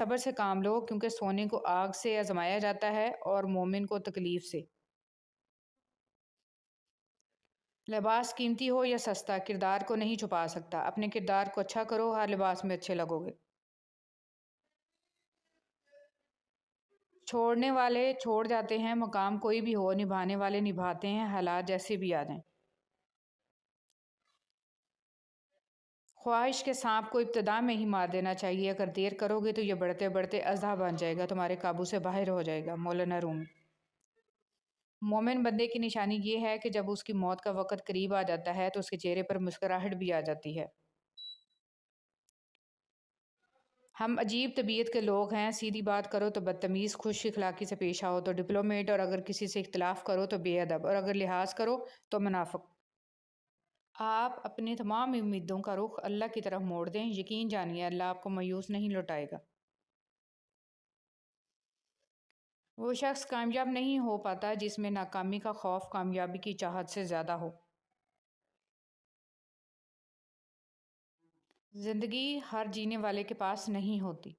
صبر سے کام لو کیونکہ سونے کو آگ سے آزمایا جاتا ہے اور مومن کو تکلیف سے۔ لباس قیمتی ہو یا سستا کردار کو نہیں چھپا سکتا۔ اپنے کردار کو اچھا کرو، ہر لباس میں اچھے لگو گے۔ چھوڑنے والے چھوڑ جاتے ہیں، مقام کوئی بھی ہو، نبھانے والے نبھاتے ہیں، حالات جیسے بھی آ جائیں۔ خواہش کے سانپ کو ابتدا میں ہی مار دینا چاہیے، اگر دیر کرو گے تو یہ بڑھتے بڑھتے اژدہا بن جائے گا، تمہارے قابو سے باہر ہو جائے گا۔ مولانا رومی۔ مومن بندے کی نشانی یہ ہے کہ جب اس کی موت کا وقت قریب آ جاتا ہے تو اس کے چہرے پر مسکراہٹ بھی آ جاتی ہے۔ ہم عجیب طبیعت کے لوگ ہیں، سیدھی بات کرو تو بدتمیز، خوش اخلاقی سے پیش آؤ تو ڈپلومیٹ، اور اگر کسی سے اختلاف کرو تو بے ادب، اور اگر لحاظ کرو تو منافق۔ آپ اپنے تمام امیدوں کا رخ اللہ کی طرف موڑ دیں، یقین جانیے اللہ آپ کو مایوس نہیں لوٹائے گا۔ وہ شخص کامیاب نہیں ہو پاتا جس میں ناکامی کا خوف کامیابی کی چاہت سے زیادہ ہو۔ زندگی ہر جینے والے کے پاس نہیں ہوتی۔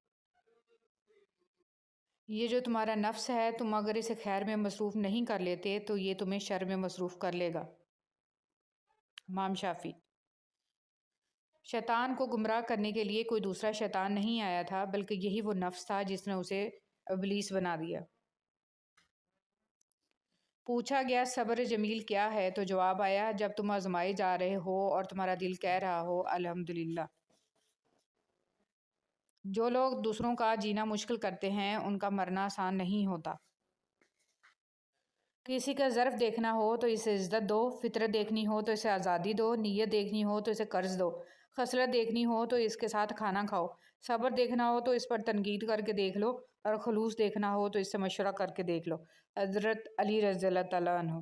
یہ جو تمہارا نفس ہے، تم اگر اسے خیر میں مصروف نہیں کر لیتے تو یہ تمہیں شر میں مصروف کر لے گا۔ امام شافعی۔ شیطان کو گمراہ کرنے کے لیے کوئی دوسرا شیطان نہیں آیا تھا، بلکہ یہی وہ نفس تھا جس نے اسے ابلیس بنا دیا۔ پوچھا گیا صبر جمیل کیا ہے تو جواب آیا، جب تم آزمائے جا رہے ہو اور تمہارا دل کہہ رہا ہو الحمدللہ۔ جو لوگ دوسروں کا جینا مشکل کرتے ہیں ان کا مرنا آسان نہیں ہوتا۔ کسی کا ظرف دیکھنا ہو تو اسے عزت دو، فطرت دیکھنی ہو تو اسے آزادی دو، نیت دیکھنی ہو تو اسے قرض دو، خصلت دیکھنی ہو تو اس کے ساتھ کھانا کھاؤ، صبر دیکھنا ہو تو اس پر تنقید کر کے دیکھ لو، اور خلوص دیکھنا ہو تو اس سے مشورہ کر کے دیکھ لو۔ حضرت علی رضی اللہ تعالیٰ عنہ۔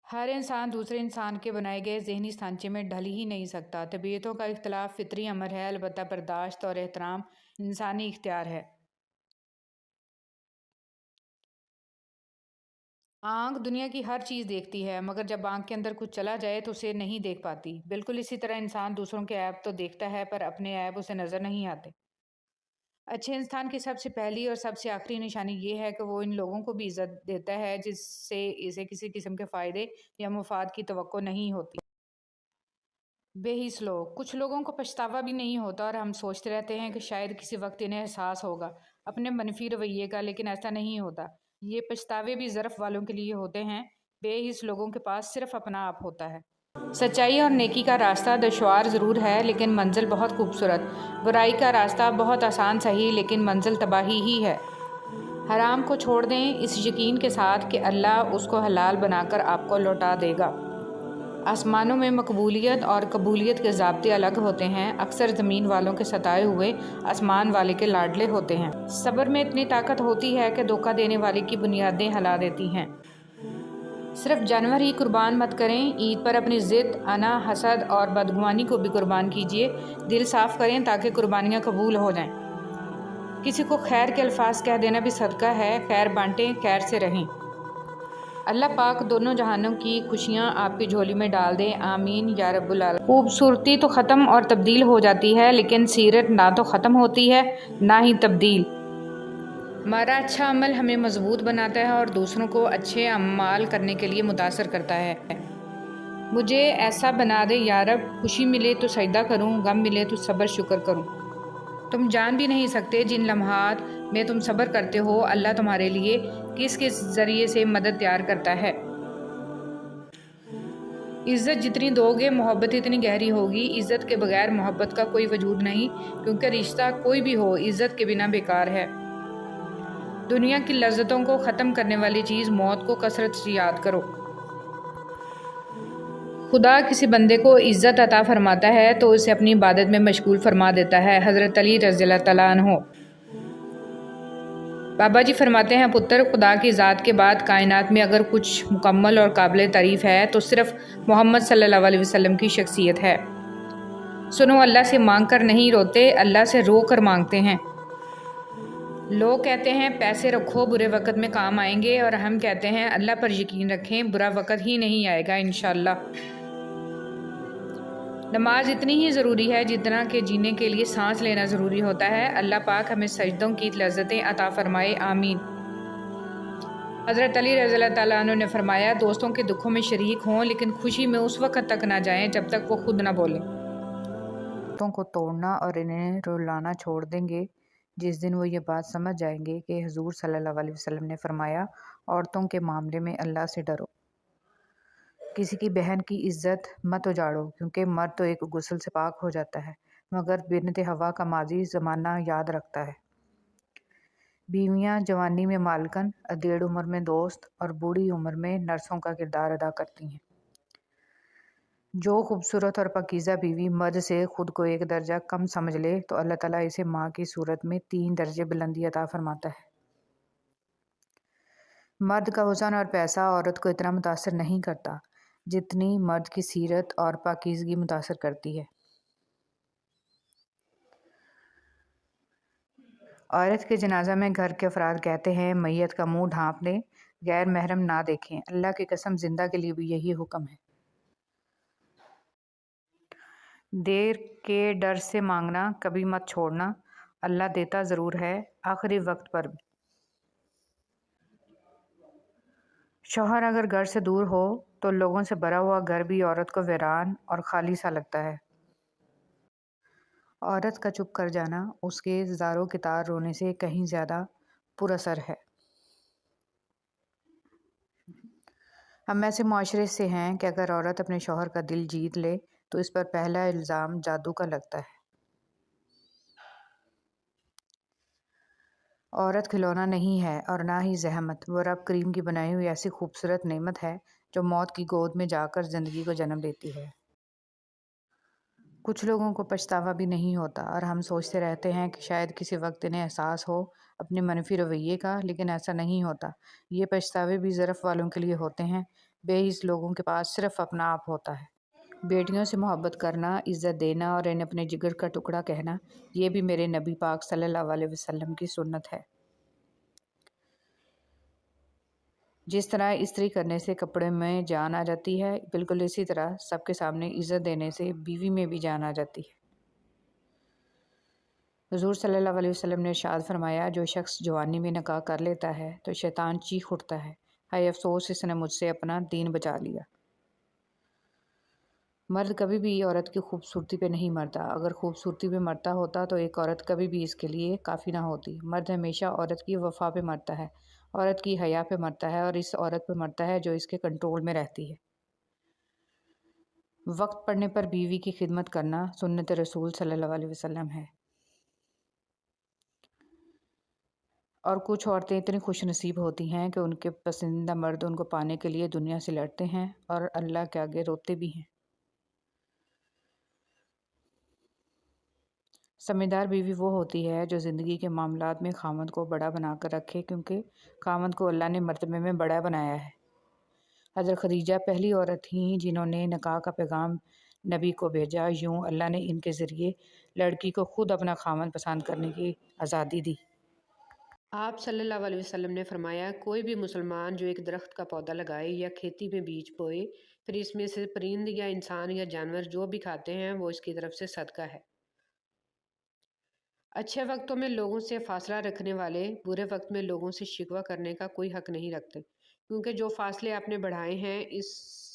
ہر انسان دوسرے انسان کے بنائے گئے ذہنی سانچے میں ڈھل ہی نہیں سکتا۔ طبیعتوں کا اختلاف فطری امر ہے، البتہ برداشت اور احترام انسانی اختیار ہے۔ آنکھ دنیا کی ہر چیز دیکھتی ہے، مگر جب آنکھ کے اندر کچھ چلا جائے تو اسے نہیں دیکھ پاتی۔ بالکل اسی طرح انسان دوسروں کے عیب تو دیکھتا ہے پر اپنے عیب اسے نظر نہیں آتے۔ اچھے انسان کی سب سے پہلی اور سب سے آخری نشانی یہ ہے کہ وہ ان لوگوں کو بھی عزت دیتا ہے جس سے اسے کسی قسم کے فائدے یا مفاد کی توقع نہیں ہوتی۔ بے حس لوگ۔ کچھ لوگوں کو پچھتاوا بھی نہیں ہوتا اور ہم سوچتے رہتے ہیں کہ شاید کسی وقت انہیں احساس ہوگا اپنے منفی رویے کا، لیکن ایسا نہیں ہوتا۔ یہ پچھتاوے بھی ظرف والوں کے لیے ہوتے ہیں، بے حس لوگوں کے پاس صرف اپنا آپ ہوتا ہے۔ سچائی اور نیکی کا راستہ دشوار ضرور ہے لیکن منزل بہت خوبصورت، برائی کا راستہ بہت آسان سہی لیکن منزل تباہی ہی ہے۔ حرام کو چھوڑ دیں اس یقین کے ساتھ کہ اللہ اس کو حلال بنا کر آپ کو لوٹا دے گا۔ آسمانوں میں مقبولیت اور قبولیت کے ضابطے الگ ہوتے ہیں، اکثر زمین والوں کے ستائے ہوئے آسمان والے کے لاڈلے ہوتے ہیں۔ صبر میں اتنی طاقت ہوتی ہے کہ دھوکہ دینے والے کی بنیادیں ہلا دیتی ہیں۔ صرف جانور ہی قربان مت کریں، عید پر اپنی ضد، انا، حسد اور بدگمانی کو بھی قربان کیجیے۔ دل صاف کریں تاکہ قربانیاں قبول ہو جائیں۔ کسی کو خیر کے الفاظ کہہ دینا بھی صدقہ ہے، خیر بانٹیں، خیر سے رہیں۔ اللہ پاک دونوں جہانوں کی خوشیاں آپ کی جھولی میں ڈال دے، آمین یا رب العالمین۔ خوبصورتی تو ختم اور تبدیل ہو جاتی ہے لیکن سیرت نہ تو ختم ہوتی ہے نہ ہی تبدیل۔ ہمارا اچھا عمل ہمیں مضبوط بناتا ہے اور دوسروں کو اچھے اعمال کرنے کے لیے متاثر کرتا ہے۔ مجھے ایسا بنا دے یا رب، خوشی ملے تو سجدہ کروں، غم ملے تو صبر شکر کروں۔ تم جان بھی نہیں سکتے جن لمحات میں تم صبر کرتے ہو اللہ تمہارے لیے کس کس ذریعے سے مدد تیار کرتا ہے۔ عزت جتنی دو گے محبت اتنی گہری ہوگی۔ عزت کے بغیر محبت کا کوئی وجود نہیں، کیونکہ رشتہ کوئی بھی ہو عزت کے بنا بیکار ہے۔ دنیا کی لذتوں کو ختم کرنے والی چیز موت کو کثرت سے یاد کرو۔ خدا کسی بندے کو عزت عطا فرماتا ہے تو اسے اپنی عبادت میں مشغول فرما دیتا ہے۔ حضرت علی رضی اللہ تعالیٰ عنہ۔ بابا جی فرماتے ہیں پتر، خدا کی ذات کے بعد کائنات میں اگر کچھ مکمل اور قابل تعریف ہے تو صرف محمد صلی اللہ علیہ وسلم کی شخصیت ہے۔ سنو، اللہ سے مانگ کر نہیں روتے، اللہ سے رو کر مانگتے ہیں۔ لوگ کہتے ہیں پیسے رکھو برے وقت میں کام آئیں گے، اور ہم کہتے ہیں اللہ پر یقین رکھیں برا وقت ہی نہیں آئے گا انشاءاللہ۔ نماز اتنی ہی ضروری ہے جتنا کہ جینے کے لیے سانس لینا ضروری ہوتا ہے۔ اللہ پاک ہمیں سجدوں کی لذتیں عطا فرمائے، آمین۔ حضرت علی رضی اللہ تعالیٰ عنہ نے فرمایا، دوستوں کے دکھوں میں شریک ہوں لیکن خوشی میں اس وقت تک نہ جائیں جب تک وہ خود نہ بولیں۔ دوستوں کو توڑنا اور انہیں رلانا چھوڑ دیں گے جس دن وہ یہ بات سمجھ جائیں گے کہ حضور صلی اللہ علیہ وسلم نے فرمایا، عورتوں کے معاملے میں اللہ سے ڈرو۔ کسی کی بہن کی عزت مت اجاڑو، کیونکہ مرد تو ایک غسل سے پاک ہو جاتا ہے مگر بنت ہوا کا ماضی زمانہ یاد رکھتا ہے۔ بیویاں جوانی میں مالکن، ادھیڑ عمر میں دوست اور بوڑھی عمر میں نرسوں کا کردار ادا کرتی ہیں۔ جو خوبصورت اور پاکیزہ بیوی مرد سے خود کو ایک درجہ کم سمجھ لے تو اللہ تعالیٰ اسے ماں کی صورت میں 3 درجے بلندی عطا فرماتا ہے۔ مرد کا حسن اور پیسہ عورت کو اتنا متاثر نہیں کرتا جتنی مرد کی سیرت اور پاکیزگی متاثر کرتی ہے۔ عورت کے جنازہ میں گھر کے افراد کہتے ہیں، میت کا منہ ڈھانپ لیں، غیر محرم نہ دیکھیں۔ اللہ کی قسم زندہ کے لیے بھی یہی حکم ہے۔ دیر کے ڈر سے مانگنا کبھی مت چھوڑنا، اللہ دیتا ضرور ہے، آخری وقت پر بھی۔ شوہر اگر گھر سے دور ہو تو لوگوں سے بھرا ہوا گھر بھی عورت کو ویران اور خالی سا لگتا ہے۔ عورت کا چپ کر جانا اس کے زار و کتار رونے سے کہیں زیادہ پر اثر ہے۔ ہم ایسے معاشرے سے ہیں کہ اگر عورت اپنے شوہر کا دل جیت لے تو اس پر پہلا الزام جادو کا لگتا ہے۔ عورت کھلونا نہیں ہے اور نہ ہی زحمت، وہ رب کریم کی بنائی ہوئی ایسی خوبصورت نعمت ہے جو موت کی گود میں جا کر زندگی کو جنم دیتی ہے۔ کچھ لوگوں کو پچھتاوا بھی نہیں ہوتا اور ہم سوچتے رہتے ہیں کہ شاید کسی وقت انہیں احساس ہو اپنے منفی رویے کا، لیکن ایسا نہیں ہوتا۔ یہ پچھتاوے بھی ظرف والوں کے لیے ہوتے ہیں، بے حس لوگوں کے پاس صرف اپنا آپ ہوتا ہے۔ بیٹیوں سے محبت کرنا، عزت دینا اور انہیں اپنے جگر کا ٹکڑا کہنا، یہ بھی میرے نبی پاک صلی اللہ علیہ وسلم کی سنت ہے۔ جس طرح استری کرنے سے کپڑے میں جان آ جاتی ہے، بالکل اسی طرح سب کے سامنے عزت دینے سے بیوی میں بھی جان آ جاتی ہے۔ حضور صلی اللہ علیہ وسلم نے ارشاد فرمایا، جو شخص جوانی میں نکاح کر لیتا ہے تو شیطان چیخ اٹھتا ہے، ہائے افسوس اس نے مجھ سے اپنا دین بچا لیا۔ مرد کبھی بھی عورت کی خوبصورتی پہ نہیں مرتا، اگر خوبصورتی پہ مرتا ہوتا تو ایک عورت کبھی بھی اس کے لیے کافی نہ ہوتی۔ مرد ہمیشہ عورت کی وفا پہ مرتا ہے، عورت کی حیا پہ مرتا ہے اور اس عورت پہ مرتا ہے جو اس کے کنٹرول میں رہتی ہے۔ وقت پڑنے پر بیوی کی خدمت کرنا سنت رسول صلی اللہ علیہ وسلم ہے۔ اور کچھ عورتیں اتنی خوش نصیب ہوتی ہیں کہ ان کے پسندیدہ مرد ان کو پانے کے لیے دنیا سے لڑتے ہیں اور اللہ کے آگے روتے بھی ہیں۔ سمجھدار بیوی وہ ہوتی ہے جو زندگی کے معاملات میں خاوند کو بڑا بنا کر رکھے، کیونکہ خاوند کو اللہ نے مرتبے میں بڑا بنایا ہے۔ حضرت خدیجہ پہلی عورت تھیں جنہوں نے نکاح کا پیغام نبی کو بھیجا، یوں اللہ نے ان کے ذریعے لڑکی کو خود اپنا خاوند پسند کرنے کی آزادی دی۔ آپ صلی اللہ علیہ وسلم نے فرمایا، کوئی بھی مسلمان جو ایک درخت کا پودا لگائے یا کھیتی میں بیج بوئے، پھر اس میں سے پرند یا انسان یا جانور جو بھی کھاتے ہیں وہ اس کی طرف سے صدقہ ہے۔ اچھے وقتوں میں لوگوں سے فاصلہ رکھنے والے برے وقت میں لوگوں سے شکوہ کرنے کا کوئی حق نہیں رکھتے، کیونکہ جو فاصلے آپ نے بڑھائے ہیں اس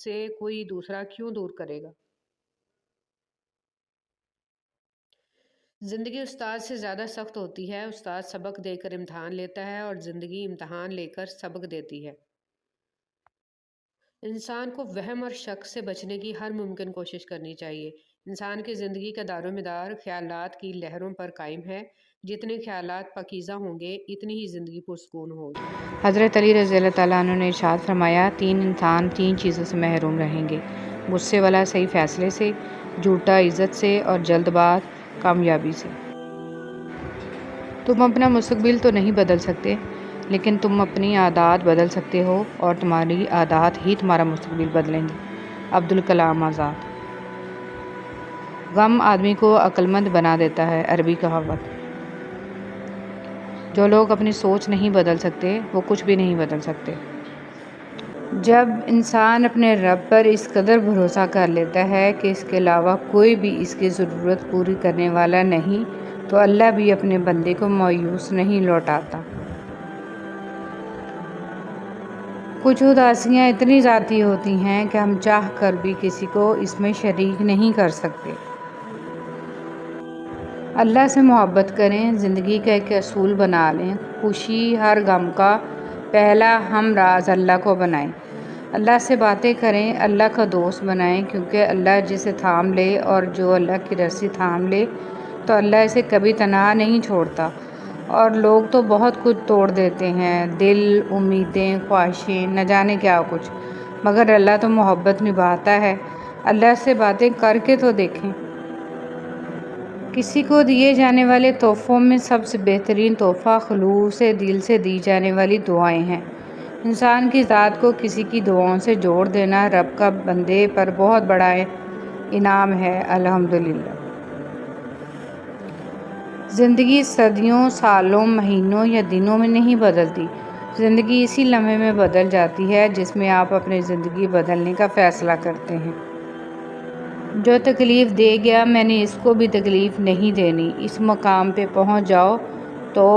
سے کوئی دوسرا کیوں دور کرے گا۔ زندگی استاد سے زیادہ سخت ہوتی ہے، استاد سبق دے کر امتحان لیتا ہے اور زندگی امتحان لے کر سبق دیتی ہے۔ انسان کو وہم اور شک سے بچنے کی ہر ممکن کوشش کرنی چاہیے۔ انسان کی زندگی کا دار و مدار خیالات کی لہروں پر قائم ہے، جتنے خیالات پاکیزہ ہوں گے اتنی ہی زندگی پرسکون ہوگی۔ حضرت علی رضی اللہ تعالیٰ عنہ نے ارشاد فرمایا، 3 انسان 3 چیزوں سے محروم رہیں گے، غصے والا صحیح فیصلے سے، جھوٹا عزت سے اور جلد باز کامیابی سے۔ تم اپنا مستقبل تو نہیں بدل سکتے، لیکن تم اپنی عادات بدل سکتے ہو اور تمہاری عادات ہی تمہارا مستقبل بدلیں گی۔ عبدالکلام آزاد۔ غم آدمی کو عقل مند بنا دیتا ہے، عربی کہاوت۔ جو لوگ اپنی سوچ نہیں بدل سکتے وہ کچھ بھی نہیں بدل سکتے۔ جب انسان اپنے رب پر اس قدر بھروسہ کر لیتا ہے کہ اس کے علاوہ کوئی بھی اس کی ضرورت پوری کرنے والا نہیں، تو اللہ بھی اپنے بندے کو مایوس نہیں لوٹاتا۔ کچھ اداسیاں اتنی ذاتی ہوتی ہیں کہ ہم چاہ کر بھی کسی کو اس میں شریک نہیں کر سکتے۔ اللہ سے محبت کریں، زندگی کا ایک اصول بنا لیں، خوشی ہر غم کا پہلا ہم راز اللہ کو بنائیں۔ اللہ سے باتیں کریں، اللہ کا دوست بنائیں، کیونکہ اللہ جسے تھام لے اور جو اللہ کی رسی تھام لے تو اللہ اسے کبھی تنہا نہیں چھوڑتا۔ اور لوگ تو بہت کچھ توڑ دیتے ہیں، دل، امیدیں، خواہشیں، نہ جانے کیا کچھ، مگر اللہ تو محبت نبھاتا ہے۔ اللہ سے باتیں کر کے تو دیکھیں۔ کسی کو دیے جانے والے تحفوں میں سب سے بہترین تحفہ خلوص دل سے دی جانے والی دعائیں ہیں۔ انسان کی ذات کو کسی کی دعاؤں سے جوڑ دینا رب کا بندے پر بہت بڑا انعام ہے۔ الحمدللہ۔ زندگی صدیوں، سالوں، مہینوں یا دنوں میں نہیں بدلتی، زندگی اسی لمحے میں بدل جاتی ہے جس میں آپ اپنی زندگی بدلنے کا فیصلہ کرتے ہیں۔ جو تکلیف دے گیا میں نے اس کو بھی تکلیف نہیں دینی، اس مقام پہ پہنچ جاؤ تو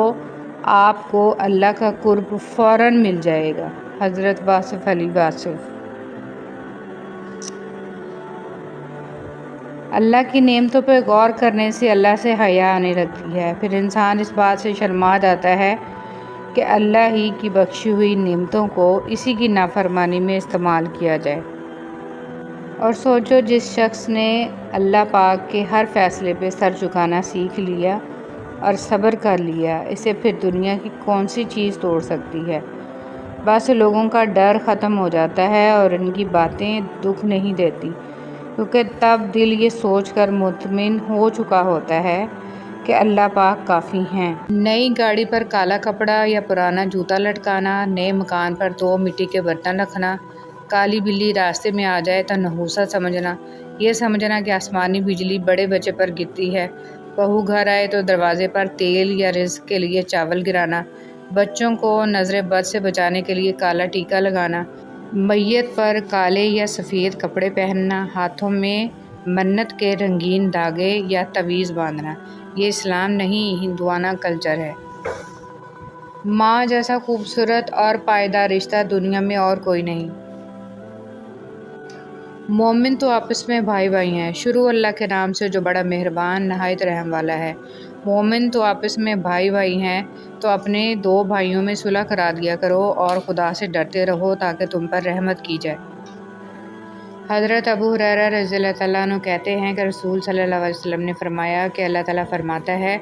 آپ کو اللہ کا قرب فوراً مل جائے گا۔ حضرت واصف علی واصف۔ اللہ کی نعمتوں پہ غور کرنے سے اللہ سے حیا آنے لگتی ہے، پھر انسان اس بات سے شرما جاتا ہے کہ اللہ ہی کی بخشی ہوئی نعمتوں کو اسی کی نافرمانی میں استعمال کیا جائے۔ اور سوچو، جس شخص نے اللہ پاک کے ہر فیصلے پہ سر جھکانا سیکھ لیا اور صبر کر لیا، اسے پھر دنیا کی کون سی چیز توڑ سکتی ہے؟ بس لوگوں کا ڈر ختم ہو جاتا ہے اور ان کی باتیں دکھ نہیں دیتی، کیونکہ تب دل یہ سوچ کر مطمئن ہو چکا ہوتا ہے کہ اللہ پاک کافی ہیں۔ نئی گاڑی پر کالا کپڑا یا پرانا جوتا لٹکانا، نئے مکان پر 2 مٹی کے برتن رکھنا، کالی بلی راستے میں آ جائے تو نحوست سمجھنا، یہ سمجھنا کہ آسمانی بجلی بڑے بچے پر گرتی ہے، بہو گھر آئے تو دروازے پر تیل یا رزق کے لیے چاول گرانا، بچوں کو نظر بد سے بچانے کے لیے کالا ٹیکا لگانا، میت پر کالے یا سفید کپڑے پہننا، ہاتھوں میں منت کے رنگین دھاگے یا تعویذ باندھنا، یہ اسلام نہیں، ہندوانہ کلچر ہے۔ ماں جیسا خوبصورت اور پائیدار رشتہ دنیا میں اور کوئی نہیں۔ مومن تو آپس میں بھائی بھائی ہیں، شروع اللہ کے نام سے جو بڑا مہربان نہایت رحم والا ہے۔ مومن تو آپس میں بھائی بھائی ہیں تو اپنے 2 بھائیوں میں صلح کرا دیا کرو اور خدا سے ڈرتے رہو تاکہ تم پر رحمت کی جائے۔ حضرت ابو ہریرہ رضی اللہ تعالیٰ عنہ کہتے ہیں کہ رسول صلی اللہ علیہ وسلم نے فرمایا کہ اللہ تعالیٰ فرماتا ہے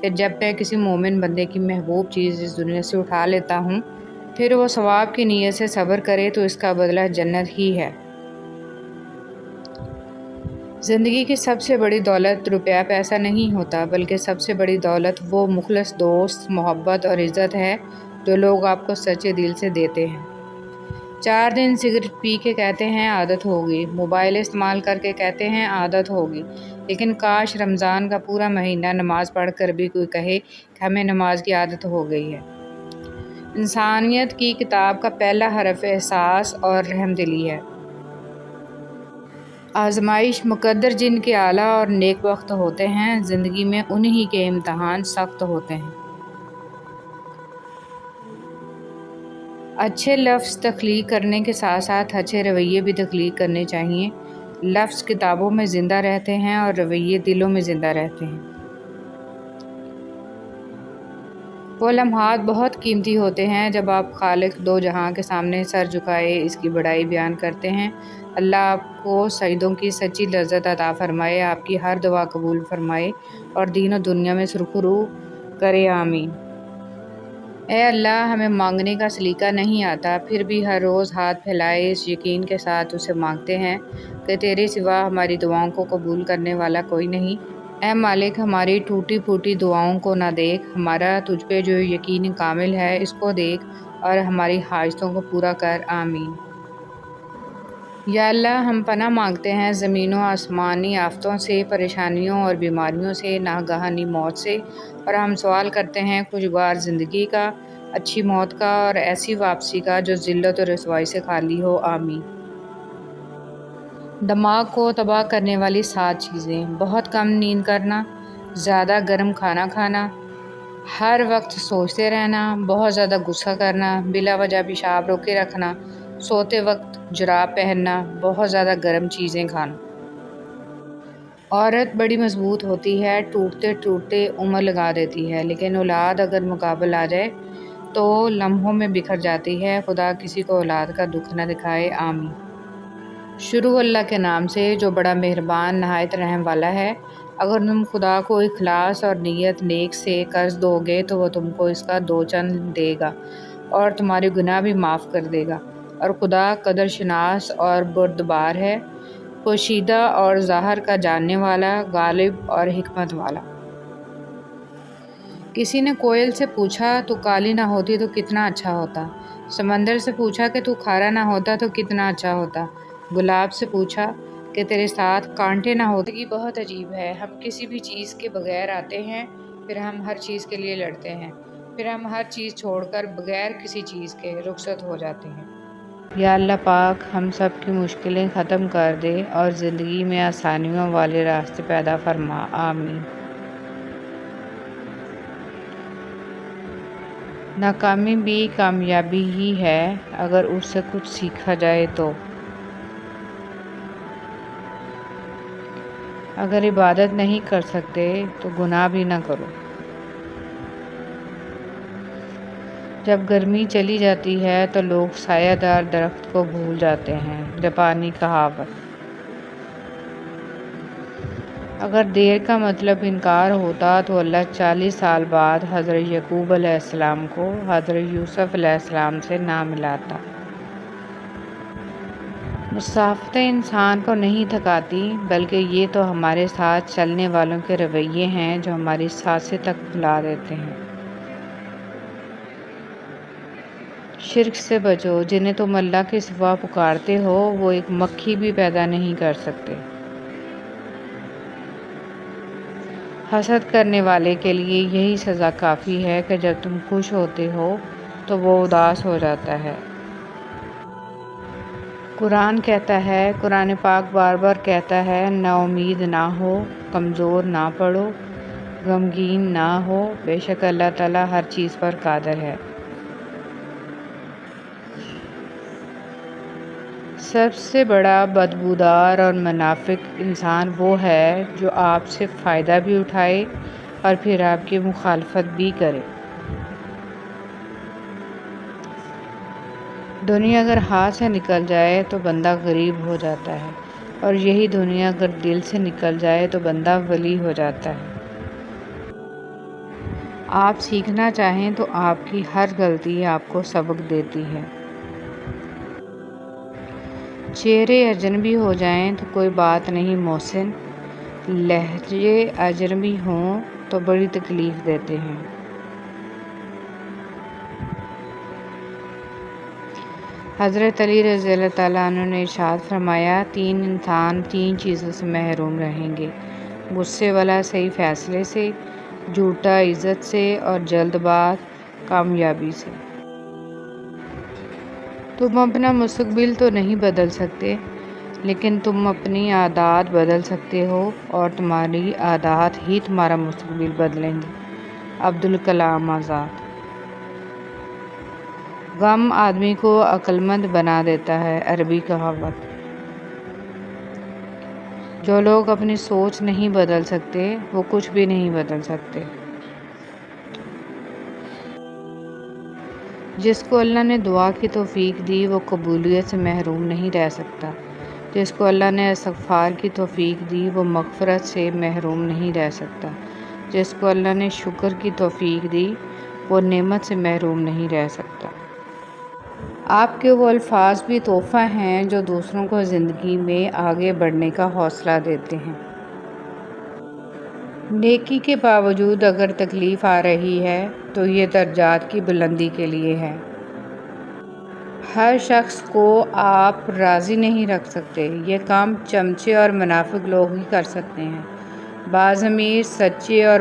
کہ جب میں کسی مومن بندے کی محبوب چیز اس دنیا سے اٹھا لیتا ہوں، پھر وہ ثواب کی نیت سے صبر کرے تو اس کا بدلہ جنت ہی ہے۔ زندگی کی سب سے بڑی دولت روپیہ پیسہ نہیں ہوتا، بلکہ سب سے بڑی دولت وہ مخلص دوست، محبت اور عزت ہے جو لوگ آپ کو سچے دل سے دیتے ہیں۔ 4 دن سگریٹ پی کے کہتے ہیں عادت ہوگی، موبائل استعمال کر کے کہتے ہیں عادت ہوگی، لیکن کاش رمضان کا پورا مہینہ نماز پڑھ کر بھی کوئی کہے کہ ہمیں نماز کی عادت ہو گئی ہے۔ انسانیت کی کتاب کا پہلا حرف احساس اور رحم دلی ہے۔ آزمائش مقدر جن کے اعلیٰ اور نیک وقت ہوتے ہیں، زندگی میں انہی کے امتحان سخت ہوتے ہیں۔ اچھے لفظ تخلیق کرنے کے ساتھ ساتھ اچھے رویے بھی تخلیق کرنے چاہیے۔ لفظ کتابوں میں زندہ رہتے ہیں اور رویے دلوں میں زندہ رہتے ہیں۔ وہ لمحات بہت قیمتی ہوتے ہیں جب آپ خالق دو جہاں کے سامنے سر جھکائے اس کی بڑائی بیان کرتے ہیں۔ اللہ آپ کو سجدوں کی سچی لذت عطا فرمائے، آپ کی ہر دعا قبول فرمائے اور دین و دنیا میں سرخرو کرے، آمین۔ اے اللہ، ہمیں مانگنے کا سلیقہ نہیں آتا، پھر بھی ہر روز ہاتھ پھیلائے اس یقین کے ساتھ اسے مانگتے ہیں کہ تیرے سوا ہماری دعاؤں کو قبول کرنے والا کوئی نہیں۔ اے مالک، ہماری ٹوٹی پھوٹی دعاؤں کو نہ دیکھ، ہمارا تجھ پہ جو یقین کامل ہے اس کو دیکھ اور ہماری حاجتوں کو پورا کر، آمین۔ یا اللہ، ہم پناہ مانگتے ہیں زمین و آسمانی آفتوں سے، پریشانیوں اور بیماریوں سے، ناگہانی موت سے، اور ہم سوال کرتے ہیں خوشگوار زندگی کا، اچھی موت کا اور ایسی واپسی کا جو ذلت و رسوائی سے خالی ہو، آمین۔ دماغ کو تباہ کرنے والی 7 چیزیں: بہت کم نیند کرنا، زیادہ گرم کھانا کھانا، ہر وقت سوچتے رہنا، بہت زیادہ غصہ کرنا، بلا وجہ پیشاب روکے رکھنا، سوتے وقت جراب پہننا، بہت زیادہ گرم چیزیں کھانا۔ عورت بڑی مضبوط ہوتی ہے، ٹوٹتے ٹوٹتے عمر لگا دیتی ہے، لیکن اولاد اگر مقابل آ جائے تو لمحوں میں بکھر جاتی ہے۔ خدا کسی کو اولاد کا دکھ نہ دکھائے، آمین۔ شروع اللہ کے نام سے جو بڑا مہربان نہایت رحم والا ہے۔ اگر تم خدا کو اخلاص اور نیت نیک سے قرض دو گے تو وہ تم کو اس کا 2 چند دے گا اور تمہارے گناہ بھی معاف کر دے گا، اور خدا قدر شناس اور بردبار ہے، پوشیدہ اور ظاہر کا جاننے والا، غالب اور حکمت والا۔ کسی نے کوئل سے پوچھا تو کالی نہ ہوتی تو کتنا اچھا ہوتا۔ سمندر سے پوچھا کہ تو کھارا نہ ہوتا تو کتنا اچھا ہوتا۔ گلاب سے پوچھا کہ تیرے ساتھ کانٹے نہ ہوتے۔ زندگی بہت عجیب ہے، ہم کسی بھی چیز کے بغیر آتے ہیں، پھر ہم ہر چیز کے لیے لڑتے ہیں، پھر ہم ہر چیز چھوڑ کر بغیر کسی چیز کے رخصت ہو جاتے ہیں۔ یا اللہ پاک ہم سب کی مشکلیں ختم کر دے اور زندگی میں آسانیوں والے راستے پیدا فرما، آمین۔ ناکامی بھی کامیابی ہی ہے اگر اس سے کچھ سیکھا جائے تو۔ اگر عبادت نہیں کر سکتے تو گناہ بھی نہ کرو۔ جب گرمی چلی جاتی ہے تو لوگ سایہ دار درخت کو بھول جاتے ہیں، جاپانی کہاوت۔ اگر دیر کا مطلب انکار ہوتا تو اللہ 40 سال بعد حضرت یعقوب علیہ السلام کو حضرت یوسف علیہ السلام سے نہ ملاتا۔ مسافتیں انسان کو نہیں تھکاتی، بلکہ یہ تو ہمارے ساتھ چلنے والوں کے رویے ہیں جو ہماری سانسیں تک بھلا دیتے ہیں۔ شرک سے بچو، جنہیں تم اللہ کے سوا پکارتے ہو وہ ایک مکھی بھی پیدا نہیں کر سکتے۔ حسد کرنے والے کے لیے یہی سزا کافی ہے کہ جب تم خوش ہوتے ہو تو وہ اداس ہو جاتا ہے۔ قرآن کہتا ہے، قرآن پاک بار بار کہتا ہے، نا امید نہ ہو، کمزور نہ پڑو، غمگین نہ ہو، بے شک اللہ تعالیٰ ہر چیز پر قادر ہے۔ سب سے بڑا بدبودار اور منافق انسان وہ ہے جو آپ سے فائدہ بھی اٹھائے اور پھر آپ کی مخالفت بھی کرے۔ دنیا اگر ہاتھ سے نکل جائے تو بندہ غریب ہو جاتا ہے، اور یہی دنیا اگر دل سے نکل جائے تو بندہ ولی ہو جاتا ہے۔ آپ سیکھنا چاہیں تو آپ کی ہر غلطی آپ کو سبق دیتی ہے۔ چہرے اجنبی ہو جائیں تو کوئی بات نہیں محسن، لہجے اجنبی ہوں تو بڑی تکلیف دیتے ہیں۔ حضرت علی رضی اللہ تعالیٰ عنہ نے ارشاد فرمایا، 3 انسان 3 چیزوں سے محروم رہیں گے: غصے والا صحیح فیصلے سے، جھوٹا عزت سے، اور جلد باز کامیابی سے۔ تم اپنا مستقبل تو نہیں بدل سکتے، لیکن تم اپنی عادات بدل سکتے ہو، اور تمہاری عادات ہی تمہارا مستقبل بدلیں گی۔ عبدالکلام آزاد۔ غم آدمی کو عقل مند بنا دیتا ہے، عربی کہاوت۔ جو لوگ اپنی سوچ نہیں بدل سکتے وہ کچھ بھی نہیں بدل سکتے۔ جس کو اللہ نے دعا کی توفیق دی وہ قبولیت سے محروم نہیں رہ سکتا۔ جس کو اللہ نے استغفار کی توفیق دی وہ مغفرت سے محروم نہیں رہ سکتا۔ جس کو اللہ نے شکر کی توفیق دی وہ نعمت سے محروم نہیں رہ سکتا۔ آپ کے وہ الفاظ بھی تحفہ ہیں جو دوسروں کو زندگی میں آگے بڑھنے کا حوصلہ دیتے ہیں۔ نیکی کے باوجود اگر تکلیف آ رہی ہے تو یہ درجات کی بلندی کے لیے ہے۔ ہر شخص کو آپ راضی نہیں رکھ سکتے، یہ کام چمچے اور منافق لوگ ہی کر سکتے ہیں۔ بعض امیر، سچے اور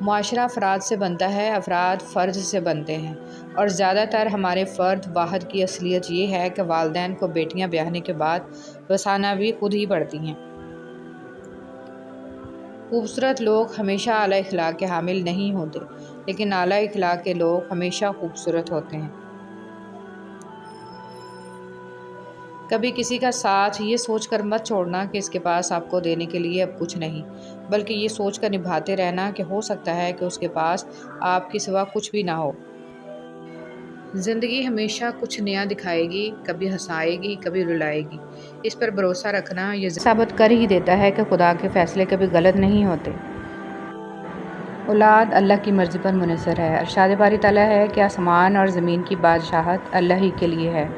معاشرہ افراد سے بنتا ہے، افراد فرد سے بنتے ہیں، اور زیادہ تر ہمارے فرد واحد کی اصلیت یہ ہے کہ والدین کو بیٹیاں بیاہنے کے بعد وسانا بھی خود ہی پڑتی ہیں۔ خوبصورت لوگ ہمیشہ اعلیٰ اخلاق کے حامل نہیں ہوتے، لیکن اعلیٰ اخلاق کے لوگ ہمیشہ خوبصورت ہوتے ہیں۔ کبھی کسی کا ساتھ یہ سوچ کر مت چھوڑنا کہ اس کے پاس آپ کو دینے کے لیے اب کچھ نہیں، بلکہ یہ سوچ کر نبھاتے رہنا کہ ہو سکتا ہے کہ اس کے پاس آپ کے سوا کچھ بھی نہ ہو۔ زندگی ہمیشہ کچھ نیا دکھائے گی، کبھی ہنسائے گی، کبھی رلائے گی۔ اس پر بھروسہ رکھنا یہ ثابت کر ہی دیتا ہے کہ خدا کے فیصلے کبھی غلط نہیں ہوتے۔ اولاد اللہ کی مرضی پر منحصر ہے۔ ارشاد باری تعالیٰ ہے کہ آسمان اور زمین کی بادشاہت اللہ ہی کے لیے ہے۔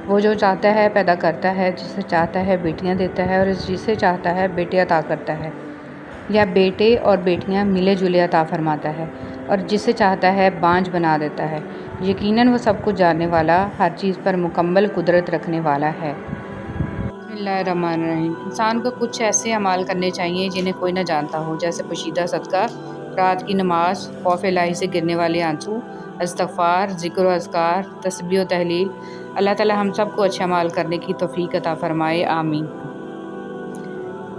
وہ جو چاہتا ہے پیدا کرتا ہے، جسے چاہتا ہے بیٹیاں دیتا ہے اور جسے چاہتا ہے بیٹے عطا کرتا ہے، یا بیٹے اور بیٹیاں ملے جلے عطا فرماتا ہے، اور جسے چاہتا ہے بانجھ بنا دیتا ہے۔ یقیناً وہ سب کچھ جاننے والا، ہر چیز پر مکمل قدرت رکھنے والا ہے۔ بسم اللہ الرحمن الرحیم۔ انسان کو کچھ ایسے اعمال کرنے چاہیے جنہیں کوئی نہ جانتا ہو، جیسے پوشیدہ صدقہ، رات کی نماز، خوف الہی سے گرنے والے آنسو، استغفار، ذکر و اذکار، تسبیح و تحلیل۔ اللہ تعالی ہم سب کو اچھے اعمال کرنے کی توفیق عطا فرمائے، آمین۔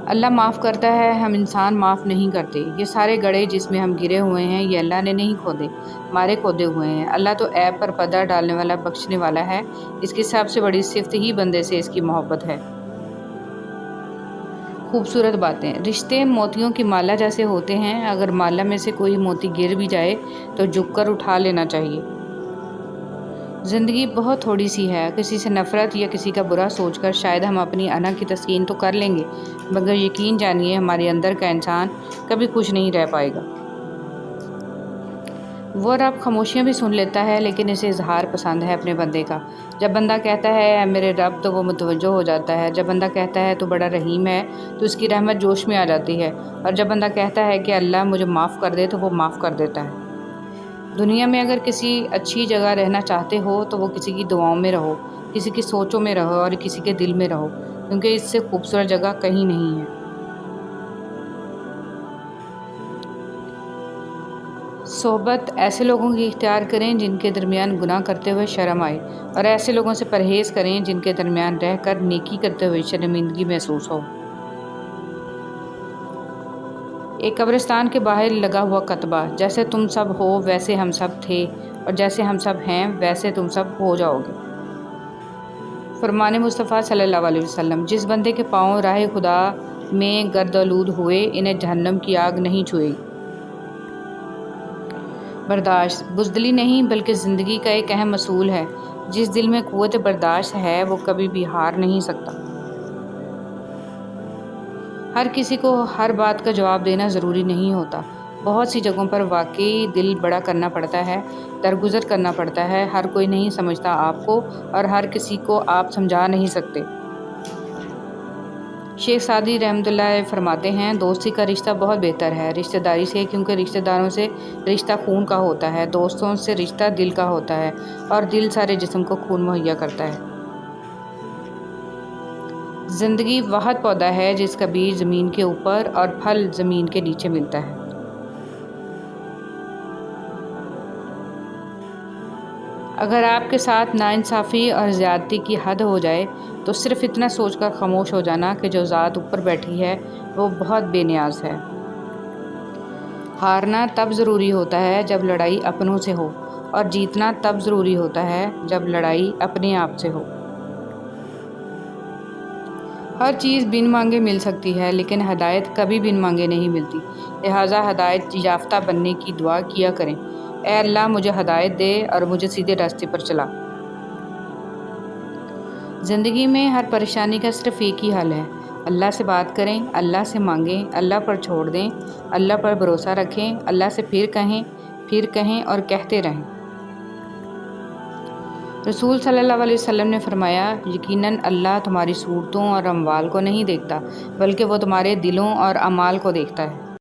اللہ معاف کرتا ہے، ہم انسان معاف نہیں کرتے۔ یہ سارے گڑھے جس میں ہم گرے ہوئے ہیں یہ اللہ نے نہیں کھودے، ہمارے کھودے ہوئے ہیں۔ اللہ تو عیب پر پردہ ڈالنے والا، بخشنے والا ہے۔ اس کی سب سے بڑی صفت ہی بندے سے اس کی محبت ہے۔ خوبصورت باتیں۔ رشتے موتیوں کی مالا جیسے ہوتے ہیں، اگر مالا میں سے کوئی موتی گر بھی جائے تو جھک کر اٹھا لینا چاہیے۔ زندگی بہت تھوڑی سی ہے، کسی سے نفرت یا کسی کا برا سوچ کر شاید ہم اپنی انا کی تسکین تو کر لیں گے، مگر یقین جانیے ہمارے اندر کا انسان کبھی خوش نہیں رہ پائے گا۔ وہ رب خاموشیاں بھی سن لیتا ہے، لیکن اسے اظہار پسند ہے اپنے بندے کا۔ جب بندہ کہتا ہے اے میرے رب تو وہ متوجہ ہو جاتا ہے، جب بندہ کہتا ہے تو بڑا رحیم ہے تو اس کی رحمت جوش میں آ جاتی ہے، اور جب بندہ کہتا ہے کہ اللہ مجھے معاف کر دے تو وہ معاف کر دیتا ہے۔ دنیا میں اگر کسی اچھی جگہ رہنا چاہتے ہو تو وہ کسی کی دعاؤں میں رہو، کسی کی سوچوں میں رہو اور کسی کے دل میں رہو، کیونکہ اس سے خوبصورت جگہ کہیں نہیں ہے۔ صحبت ایسے لوگوں کی اختیار کریں جن کے درمیان گناہ کرتے ہوئے شرم آئے، اور ایسے لوگوں سے پرہیز کریں جن کے درمیان رہ کر نیکی کرتے ہوئے شرمندگی محسوس ہو۔ ایک قبرستان کے باہر لگا ہوا کتبہ، جیسے تم سب ہو ویسے ہم سب تھے، اور جیسے ہم سب ہیں ویسے تم سب ہو جاؤ گے۔ فرمان مصطفیٰ صلی اللہ علیہ وسلم، جس بندے کے پاؤں راہ خدا میں گردآلود ہوئے انہیں جہنم کی آگ نہیں چھوئے گی۔ برداشت بزدلی نہیں بلکہ زندگی کا ایک اہم اصول ہے۔ جس دل میں قوت برداشت ہے وہ کبھی بھی ہار نہیں سکتا۔ ہر کسی کو ہر بات کا جواب دینا ضروری نہیں ہوتا۔ بہت سی جگہوں پر واقعی دل بڑا کرنا پڑتا ہے، درگزر کرنا پڑتا ہے۔ ہر کوئی نہیں سمجھتا آپ کو، اور ہر کسی کو آپ سمجھا نہیں سکتے۔ شیخ سعدی رحمۃ اللہ علیہ فرماتے ہیں، دوستی کا رشتہ بہت بہتر ہے رشتہ داری سے، کیونکہ رشتہ داروں سے رشتہ خون کا ہوتا ہے، دوستوں سے رشتہ دل کا ہوتا ہے، اور دل سارے جسم کو خون مہیا کرتا ہے۔ زندگی واحد پودا ہے جس کا بیج زمین کے اوپر اور پھل زمین کے نیچے ملتا ہے۔ اگر آپ کے ساتھ ناانصافی اور زیادتی کی حد ہو جائے تو صرف اتنا سوچ کر خاموش ہو جانا کہ جو ذات اوپر بیٹھی ہے وہ بہت بے نیاز ہے۔ ہارنا تب ضروری ہوتا ہے جب لڑائی اپنوں سے ہو، اور جیتنا تب ضروری ہوتا ہے جب لڑائی اپنے آپ سے ہو۔ ہر چیز بن مانگے مل سکتی ہے، لیکن ہدایت کبھی بن مانگے نہیں ملتی، لہٰذا ہدایت یافتہ بننے کی دعا کیا کریں، اے اللہ مجھے ہدایت دے اور مجھے سیدھے راستے پر چلا۔ زندگی میں ہر پریشانی کا صرف ایک ہی حل ہے، اللہ سے بات کریں، اللہ سے مانگیں، اللہ پر چھوڑ دیں، اللہ پر بھروسہ رکھیں، اللہ سے پھر کہیں اور کہتے رہیں۔ رسول صلی اللہ علیہ وسلم نے فرمایا، یقیناً اللہ تمہاری صورتوں اور اموال کو نہیں دیکھتا، بلکہ وہ تمہارے دلوں اور اعمال کو دیکھتا ہے۔